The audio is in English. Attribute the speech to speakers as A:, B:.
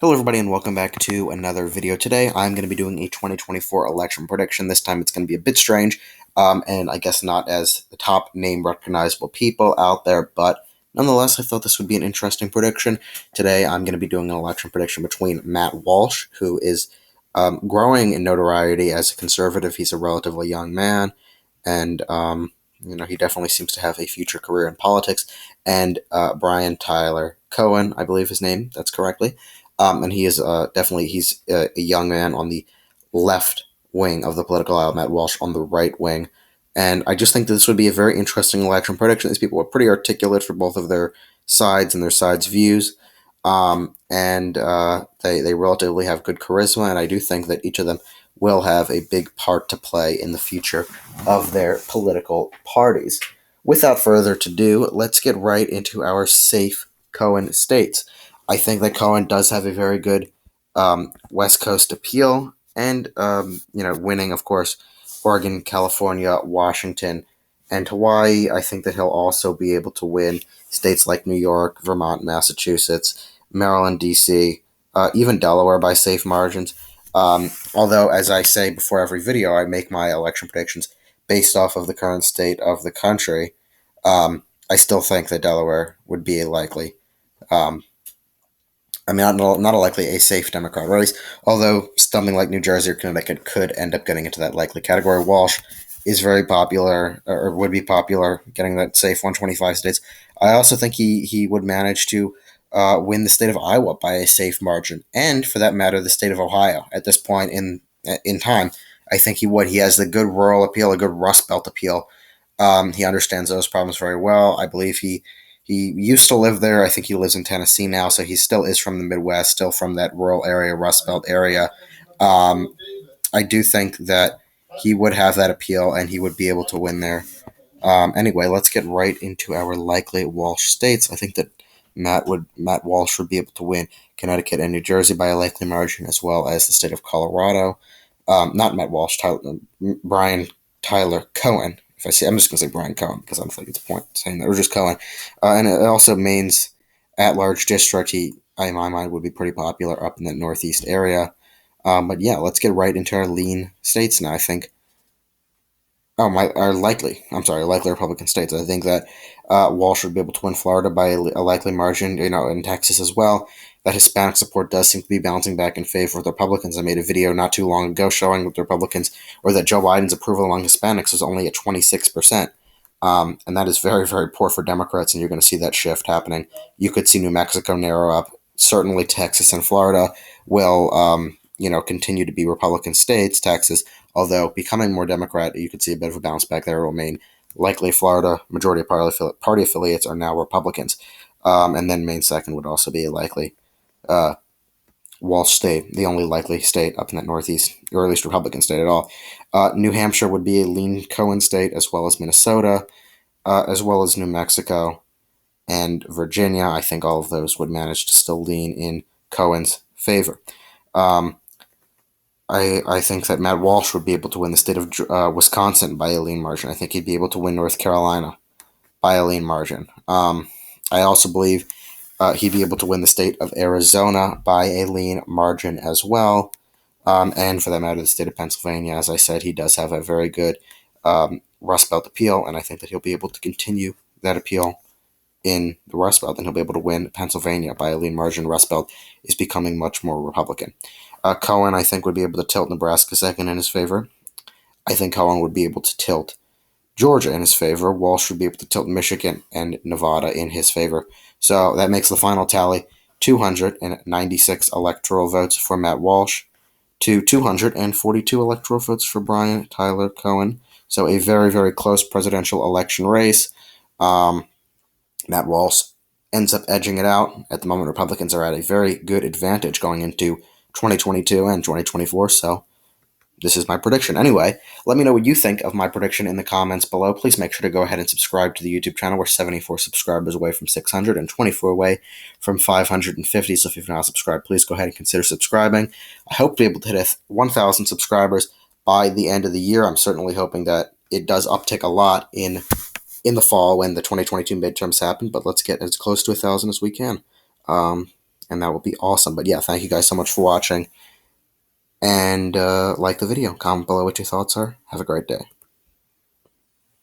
A: Hello everybody and welcome back to another video. Today I'm going to be doing a 2024 election prediction. This time it's going to be a bit strange, and I guess not as the top name recognizable people out there, but nonetheless I thought this would be an interesting prediction. Today I'm going to be doing an election prediction between Matt Walsh, who is growing in notoriety as a conservative. He's a relatively young man, and he definitely seems to have a future career in politics, and Brian Tyler Cohen, I believe his name, that's correctly. And he is he's a young man on the left wing of the political aisle, Matt Walsh on the right wing. And I just think that this would be a very interesting election prediction. These people are pretty articulate for both of their sides and their sides' views. They relatively have good charisma, and I do think that each of them will have a big part to play in the future of their political parties. Without further ado, let's get right into our safe Cohen states. I think that Cohen does have a very good West Coast appeal, and winning, of course, Oregon, California, Washington, and Hawaii. I think that he'll also be able to win states like New York, Vermont, Massachusetts, Maryland, D.C., even Delaware by safe margins. Although, as I say before every video, I make my election predictions based off of the current state of the country. I still think that Delaware would be a likely not a likely a safe Democrat race, although something like New Jersey or Connecticut could end up getting into that likely category. Walsh is very popular, or would be popular, getting that safe 125 states. I also think he would manage to win the state of Iowa by a safe margin, and for that matter, the state of Ohio. At this point in time, I think he would. He has the good rural appeal, a good Rust Belt appeal. He understands those problems very well. I believe he used to live there. I think he lives in Tennessee now, so he still is from the Midwest, still from that rural area, Rust Belt area. I do think that he would have that appeal, and he would be able to win there. Anyway, let's get right into our likely Walsh states. I think that Matt Walsh would be able to win Connecticut and New Jersey by a likely margin, as well as the state of Colorado. Not Matt Walsh, Brian Tyler Cohen. I'm just going to say Brian Cohen because I don't think it's a point saying that, or just Cohen. And it also Maine's at-large district, in my mind, would be pretty popular up in the Northeast area. But yeah, let's get right into our lean states now. I think, likely Republican states. I think that Walsh would be able to win Florida by a likely margin, in Texas as well. That Hispanic support does seem to be bouncing back in favor of the Republicans. I made a video not too long ago showing that the Republicans, or that Joe Biden's approval among Hispanics is only at 26%. And that is very, very poor for Democrats, and you're going to see that shift happening. You could see New Mexico narrow up. Certainly Texas and Florida will, continue to be Republican states. Texas, although becoming more Democrat, you could see a bit of a bounce back there. It will remain likely Florida. Majority of party affiliates are now Republicans. And then Maine second would also be a likely Walsh state, the only likely state up in that Northeast, or at least Republican state at all. New Hampshire would be a lean Cohen state, as well as Minnesota, as well as New Mexico and Virginia. I think all of those would manage to still lean in Cohen's favor. I think that Matt Walsh would be able to win the state of Wisconsin by a lean margin. I think he'd be able to win North Carolina by a lean margin. I also believe he'd be able to win the state of Arizona by a lean margin as well. And for that matter, the state of Pennsylvania, as I said, he does have a very good Rust Belt appeal, and I think that he'll be able to continue that appeal in the Rust Belt, and he'll be able to win Pennsylvania by a lean margin. Rust Belt is becoming much more Republican. Cohen, I think, would be able to tilt Nebraska second in his favor. I think Cohen would be able to tilt Georgia in his favor. Walsh would be able to tilt Michigan and Nevada in his favor. So that makes the final tally 296 electoral votes for Matt Walsh to 242 electoral votes for Brian Tyler Cohen. So a very, very close presidential election race. Matt Walsh ends up edging it out. At the moment, Republicans are at a very good advantage going into 2022 and 2024. So this is my prediction. Anyway, let me know what you think of my prediction in the comments below. Please make sure to go ahead and subscribe to the YouTube channel. We're 74 subscribers away from 600 and 24 away from 550. So if you've not subscribed, please go ahead and consider subscribing. I hope to be able to hit 1,000 subscribers by the end of the year. I'm certainly hoping that it does uptick a lot in the fall when the 2022 midterms happen, but let's get as close to 1,000 as we can. and that will be awesome. But yeah, thank you guys so much for watching, and like the video. Comment below what your thoughts are. Have a great day.